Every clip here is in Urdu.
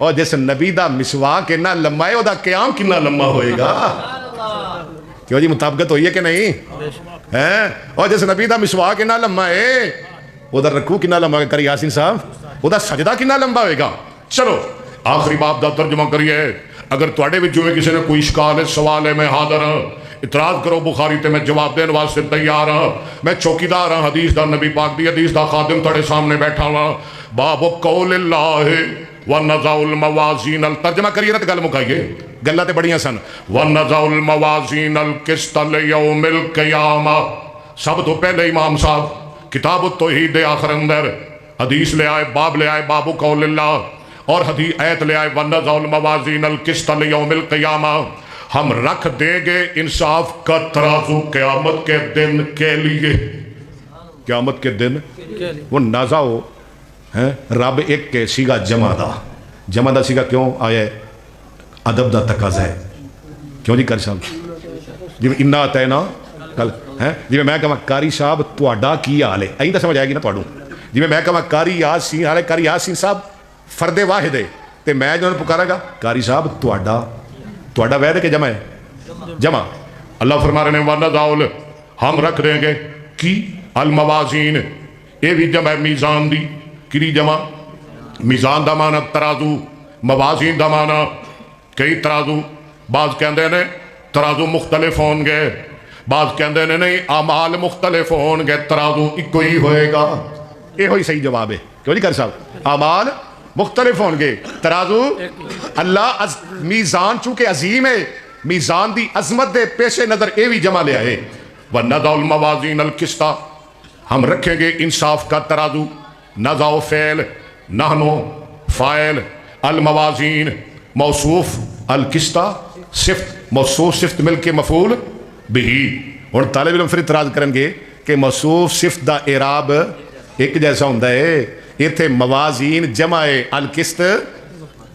اور جس نبی دا مسواک اتنا لمبا ہے وہ قیام کتنا لمبا ہوئے گا؟ کیوں جی مطابقت ہوئی ہے کہ نہیں؟ اور جس نبی دا مسواک اتنا لمبا ہے وہ رکوع کتنا لمبا ہے؟ کری یاسین صاحب وہ سجدہ کتنا لمبا ہوئے گا؟ چلو آخری باب دا ترجمہ کریے. اگر تواڈے وچوں کسی نے کوئی اشکال ہے سوال ہے میں حاضر ہاں. اعتراض کرو بخاری تے میں جواب دین واسطے تیار ہاں. میں چوکیدار ہاں حدیث دا نبی پاک دی حدیث دا خادم تھوڑے سامنے بیٹھا ہاں. باب قول اللہ وَنَضَعُ الْمَوَازِينَ ترجمہ کریے نا گل مکائیے گلاں تے بڑیاں سن. وَنَضَعُ الْمَوَازِينَ الْقِسْطَ لِيَوْمِ الْقِيَامَةِ. سب تو پہلے امام صاحب کتاب التوحید دے آخر اندر حدیث لے آئے باب لے آئے باب قول اللہ اور حدیث آیت لے آئے وَنَضَعُ الْمَوَازِينَ الْقِسْطَ لِيَوْمِ الْقِيَامَةِ. ہم رکھ دیں گے انصاف کا ترازو قیامت کے دن کے لیے. قیامت کے دن وہ نازا ہو رب ایک کے سیگا جمع دا سیگا کیوں آیا ہے؟ ادب دا تقاضا ہے. کیوں جی کاری صاحب جی انا اتینا کل جی میں کہاں کاری صاحب تواڈا کی حال ہے این تو سمجھ آئے گی نا تواڈوں. جی میں کہاں کاری یاسین حال ہے کاری یاسین صاحب فرد واحد ہے تے میں جو پکارا گا کاری صاحب تواڈا وید ہے کہ جمع ہے؟ جمع. اللہ فرما رہے ہیں وَنَضَعُ ہم رکھ دیں گے کی الموازین یہ بھی جمع ہے میزان دی. کری جمع میزان دا مانا ترازو موازین دا مانا کئی ترازو. بعض کہندے نے ترازو مختلف ہون گے بعض کہندے نے نہیں اعمال مختلف ہون گے ترازو ایک ہی ہوئے گا. یہ ہوئی صحیح جواب ہے. کیوں نہیں کر صاحب اعمال مختلف ہون گے ترازو اللہ میزان چونکہ عظیم ہے میزان دی عظمت دے پیش نظر اے بھی جمع لے آئے. وَنَضَعُ الْمَوَازِينَ الْقِسْطَ ہم رکھیں گے انصاف کا ترازو. نضع فعل نحنو فاعل الموازین موصوف القسط صفت موصوف صفت مل کے مفعول بھی. اور طالب علم پھر اعتراض کریں گے کہ موصوف صفت دا اعراب ایک جیسا ہوتا ہے ایتھے موازین جمع ہے القسط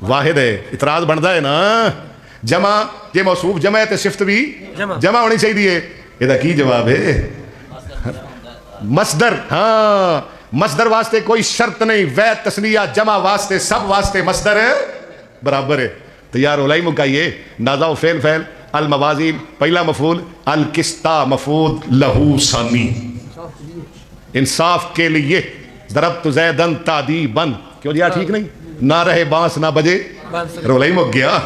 واحد ہے. اعتراض بنتا ہے نا جمع یہ موصوف جمع ہے تے صفت بھی جمع ہونی چاہیے. یہ کی جواب ہے؟ مصدر. ہاں مصدر واسطے کوئی شرط نہیں وید تسنیہ جمع واسطے سب واسطے مصدر ہے برابر ہے. تیار ہو لائی مکائیے. نازع فعل الموازین پہلا مفعول القسط مفعول لہو ثانی انصاف کے لیے. ضربت زیدن تادیبا کیوں دیا ٹھیک نہیں نہ رہے بانس نہ بجے رولائی مک گیا.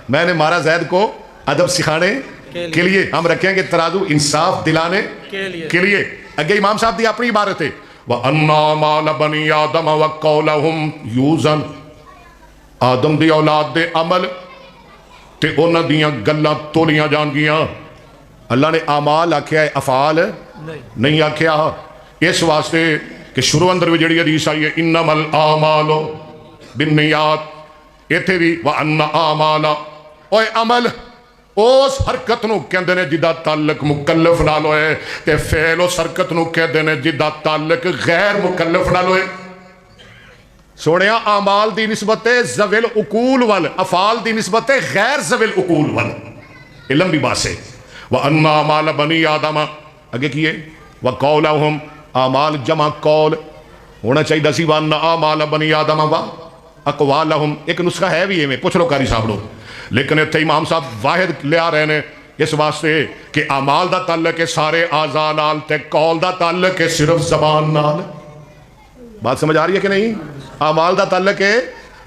میں نے مارا زید کو ادب سکھانے کے لیے. ہم رکھیں گے ترازو انصاف دلانے کے لیے. اگے امام صاحب دی اپنی عبارت ہے وَأَنَّا مَالَ بَنِي آدَمَ وَقَوْلَهُمْ یُوزَن آدم دی اولاد دے عمل تے انہ دیاں گلاں تولیاں جان گیاں. اللہ نے اعمال آکھیا ہے افعال نہیں آکھیا. اس واسطے کہ شروع اندر بھی جڑی حدیث آئی ہے انما الاعمال بالنیات ایتھے بھی وَأَنَّ اعمال اوے عمل اس حرکت نو کہندے نے جدا تعلق مکلف نال ہوئے تے فعل اس حرکت نو کہندے نے جدا تعلق غیر مکلف نال ہوئے. سونیا اعمال دی نسبت ذوی العقول وال افعال دی نسبت غیر ذوی العقول وال. علم بھی بات ہے. وَأَنَّ اعمال بنی آدم اگے کیے وَقَوْلَهُمْ اعمال جمع قول ہونا چاہیے سی. وَأَنَّ اعمال بنی آدم وَأَقْوَالَهُمْ ایک نسخہ ہے بھی میں پوچھ لو کاری صاحب لوگ لیکن اتنے امام صاحب واحد لے آ رہے ہیں اس واسطے کہ اعمال دا تعلق ہے سارے اعضاء نال تے قول دا تعلق ہے صرف زبان نال. بات سمجھ آ رہی ہے کہ نہیں؟ اعمال دا تعلق ہے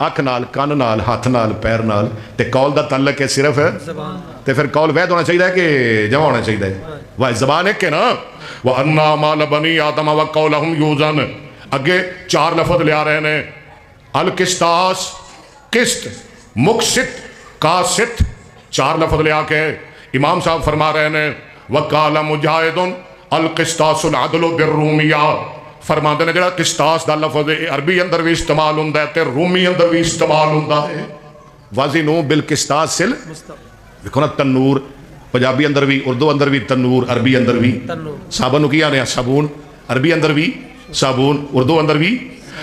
اکھ نال کان نال ہاتھ نال پیر نال تے قول دا تعلق ہے صرف تے پھر قول وحید ہونا چاہیے کہ جمع ہونا چاہیے؟ واحد زبان ایک ہے نا. وَأَنَّ اعمال بنی آدم وَقَوْلَهُمْ یُوزَن اگے چار لفظ لے آ رہے ہیں القسطاس قسط مقسط قاسط چار لفظ لے آ کے امام صاحب فرما رہے ہیں وَقَالَ مُجَاہِدٌ القسطاس العدل بالرومیہ فرما دے نے جڑا قسطاس دا لفظ عربی اندر بھی استعمال ہوندا ہے تے رومی اندر بھی استعمال ہوندا ہے. وَزِنُوا بِالْقِسْطَاسِ دیکھو نا تنور پنجابی اندر بھی اردو اندر بھی تنور عربی اندر بھی صابن نو کیا نے صابون عربی اندر بھی صابون اردو اندر بھی.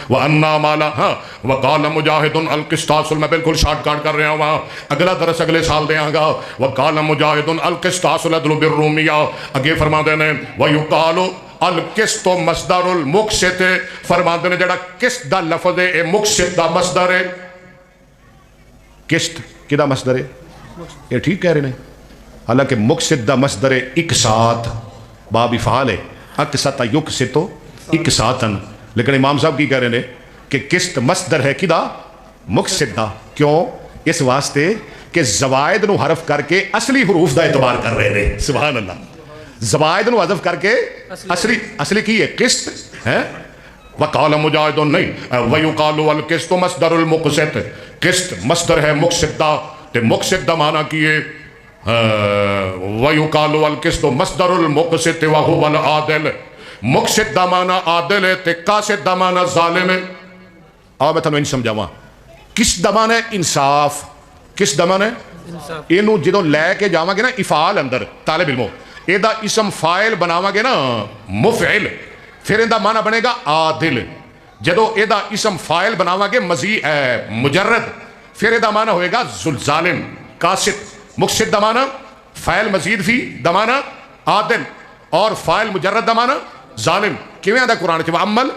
وَأَنَّا مَالَ ہاں وَقَالَ مُجَاہِدٌ الْقِسْطَاسُ میں بالکل شارٹ کاٹ کر رہا ہوں وہاں اگلا درس اگلے سال دیا گا. وَقَالَ مُجَاہِدٌ الْقِسْطَاسُ الْعَدْلُ بِالرُّومِيَّہ اگے فرما دینے وَيُقَالُ القسط مصدر المقسط فرما دینے جڑا قسط دا لفظ ہے مقسط دا مصدر ہے قسط کدا مصدر ہے؟ یہ ٹھیک کہہ رہے ہیں، حالانکہ مقصد دا مصدر اقساط، باب افعال ہے، اقسط یقسط اقساطا، لیکن امام صاحب کی کہہ رہے ہیں کہ قسط مصدر ہے کدا؟ مقصد دا۔ کیوں؟ اس واسطے کہ زوائد نو حرف کر کے اصلی حروف دا اعتبار کر رہے ہیں، سبحان اللہ، زوائد نو حذف کر کے اصلی کی ہے قسط ہے۔ وقال مجاہد نہیں ویقال القسط مصدر المقسط، قسط مصدر ہے مقصد دا، تے مقصد دا معنی کیے ویقال القسط مصدر المقسط وهو العادل، مقصد دا معنی عادل ہے تے قاسط دا معنی ظالم ہے۔ آؤ میں تھانوں ان سمجھاواں، کس دا معنی انصاف، کس دا معنی اینو جدوں لے کے جاواں گے نا افعال اندر طالب علمو، اے دا اسم فاعل بناواں گے نا مفعل، پھر ان دا معنی بنے گا عادل، جدو اے دا اسم فاعل بناواں گے مجرد، پھر اے دا معنی ہوئے گا ظالم قاسط۔ مقصد دا معنی فاعل مزید فی دا معنی عادل، اور فاعل مجرد دا معنی ظالم۔ کیویں آندا قرآن چ وعمل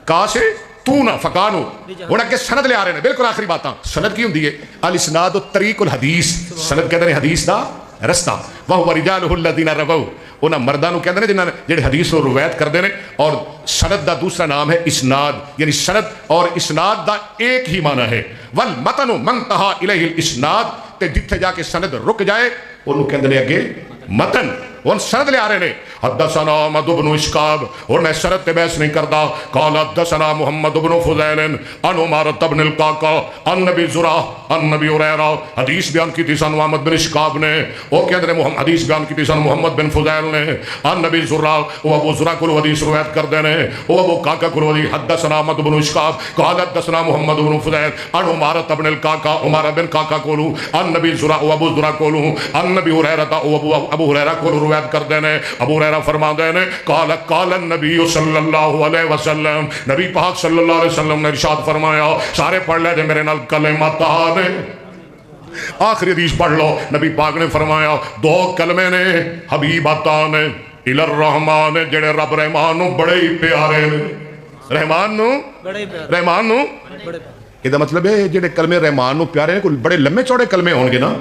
قاسطون فکانو، ہن اگے سند لے آ رہے ہیں، بالکل آخری باتاں۔ سند کی ہوندی ہے؟ الاسناد طریق الحدیث، سند کہندے نے حدیث دا رستہ، وہو رجالہ الذین رووا، انہاں مرداں نو کہندے نے جنہاں جڑے حدیث نو روایت کردے نے، اور سند دا دوسرا نام ہے اسناد، یعنی سند اور اسناد دا ایک ہی معنی ہے۔ والمتن من انتہا الیہ الاسناد، تے جتھے جا کے سند رک جائے انہوں کہندے نے اگے متن۔ ان سند لے آ رہے نے، حدثنا احمد بن اشکاب، اور میں سند تے بحث نہیں کردا، قال حدثنا محمد بن فضیل عن عمارۃ بن القعقاع عن نبی زرع عن نبی ہریرہ، حدیث بیان کی تھی سن محمد بن اشکاب نے، وہ کہندے نے حدیث بیان کی تھی سن محمد بن فضیل نے، عن نبی زرع، وہ ابو زرع کو حدیث روایت کردے نے، وہ ابو قعقاع کو حدیث، حدثنا احمد بن اشکاب قال حدثنا محمد بن فضیل عن عمارۃ بن القعقاع، عمارہ بن قعقاع کو عن نبی زرع، وہ ابو زرع کو عن نبی ہریرہ، وہ ابو ہریرہ کو روایت کر دینے۔ ابو ہریرہ فرما دینے، قال قال النبی صلی اللہ علیہ وسلم، نبی پاک صلی اللہ علیہ وسلم نے ارشاد فرمایا، سارے پڑھ لے جے میرے نال کلمتان، آخری حدیث پڑھ لو، نبی پاک نے فرمایا دو کلمے نے حبیبتان الی الرحمن، جڑے رب رحمان نو بڑے ہی پیارے نے، رحمان نو یہ دا مطلب ہے جڑے کلمے رحمان نو پیارے ہیں، کوئی بڑے لمبے چوڑے کلمے ہوں گے نا؟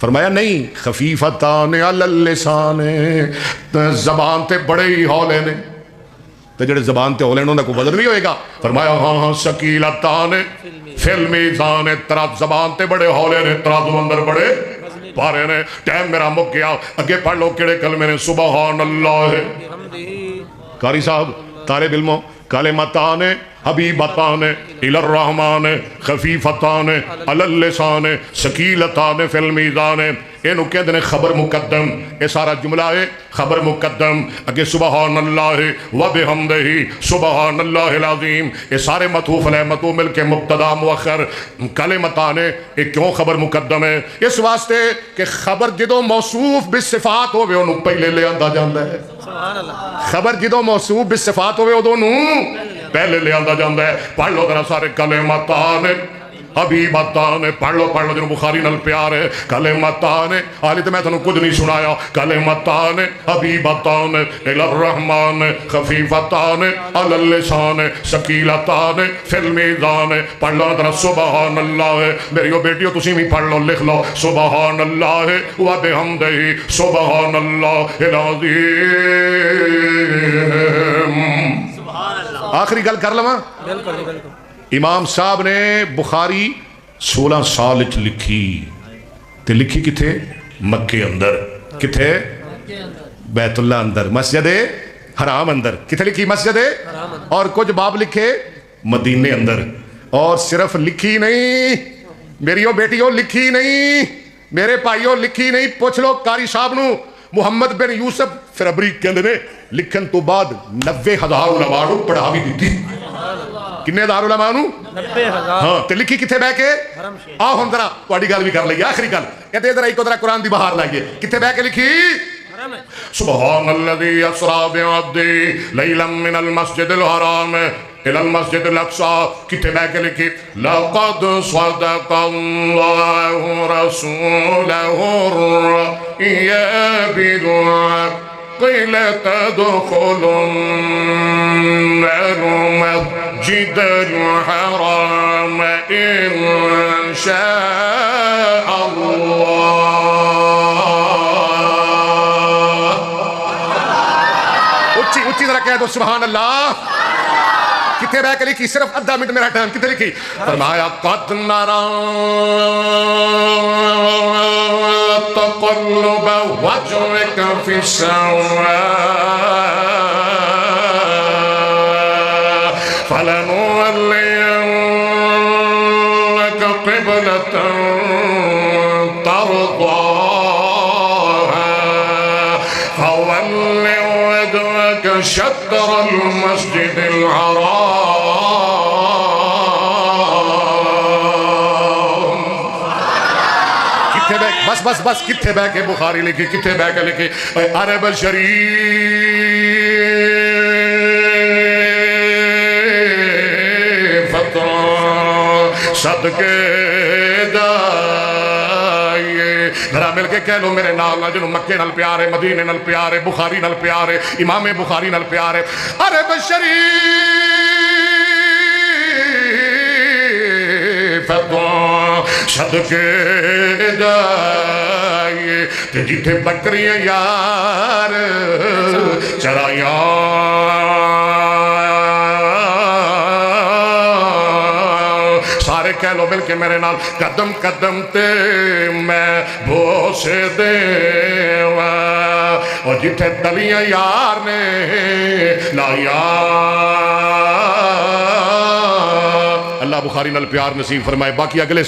فرمایا نہیں، خفیفتان علی اللسان، زبان تے بڑے ہی ہولے نے، تو جڑے زبان تے ہولے نے انہوں نے کوئی وزن نہیں ہوئے گا؟ فرمایا ہاں ثقیلتان فی المیزان، طرف زبان تے بڑے ہولے نے، ترازو اندر بڑے پارے نے۔ ٹائم میرا مک گیا، اگے پڑھ لو کیڑے کلمے نے، سبحان اللہ۔ قاری صاحب، طالب علموں، کلمتان حبیبتان الی الرحمن خفیفتان علی اللسان ثقیلتان فی المیزان، اینو کہندے نے خبر مقدم، اے سارا جملہ ہے خبر مقدم، اگے سبحان اللہ و بحمدہ سبحان اللہ العظیم، اے سارے مطوف علیہ مطوف مل کے مبتدا مؤخر کلمتان، اے کیوں خبر مقدم ہے؟ اس واسطے کہ خبر جدوں موصوف بالصفات ہوئے انہوں پہلے لے آندہ جاندہ ہے، خبر جدوں موصوف بالصفات ہوئے انہوں پہلے لے آندہ جاندہ ہے۔ پڑھ لو ذرا سارے کلمتان حبیبتان، پڑھ لو جنہوں بخاری نال پیار ہے، کلمتان، آلی تو میں تنہوں کچھ نہیں سنایا، کلمتان حبیبتان الی الرحمن خفیفتان علی اللسان ثقیلتان فی المیزان۔ پڑھ لو ذرا سبحان اللہ، میریو بیٹیو تسی بھی پڑھ لو، لکھ لو سبحان اللہ و بحمدہ سبحان اللہ العظیم۔ آخری گل کر لواں، امام صاحب نے بخاری 16 سال چ لکھی، تے لکھی کتھے؟ مکے اندر، کتھے؟ بیت اللہ اندر، مسجد حرام اندر، کتھے لکھی؟ مسجد، اور کچھ باب لکھے مدینے اندر، اور صرف لکھی نہیں میریو بیٹیوں، لکھی نہیں میرے بھائیوں، لکھی نہیں، پوچھ لو قاری صاحب نو، محمد بن یوسف فربری کہندے نے لکھن تو بعد 90,000 علماء نو پڑھا بھی دیتی۔ کنے ہزار علماء نو؟ 90,000۔ ہاں تے لکھی کتھے بہ کے؟ آؤ ہم ذرا تہاڈی گل بھی کر لئیے، آخری گل کہتے ذرا ایک ذرا قرآن دی بہار لائیے، کتھے بہ کے لکھی؟ سبحان الذی اسریٰ بعبدہ لیلا من المسجد الحرام الى المسجد الاقصى، کتھے بہ کے لکھی؟ لقد صدق اللہ رسولہ الرؤیا بالحق قيل تدخلن المسجد الحرام إن شاء الله. اچھی ذرا کہہ دو سبحان اللہ. کتنے بہ کے لکھی؟ صرف آدھا منٹ میرا ٹائم. کتنے لکھی؟ فرمایا قد نرى تقلب وجهك في السماء فلنولينك قبلة ترضاها فول وجهك شطر المسجد الحرام. بس کتنے بہ کے بخاری لکھی؟ کتنے بہ کے لکھی؟ عرب شریف صدقے جائیے. ذرا مل کے کہہ لو میرے نال نہ جنہوں مکے نال پیار ہے، مدینے نال پیار ہے، بخاری نال پیار ہے، امام بخاری نال پیار ہے. عرب شریف صدقے جائیے تے جتھے بکریاں یار چرائیاں سارے کہہ لو مل کے میرے نال قدم قدم تے میں بوسے دیواں اور جتھے تلیاں یار نے لایا. اللہ بخاری نال پیار نصیب فرمائے. باقی اگلے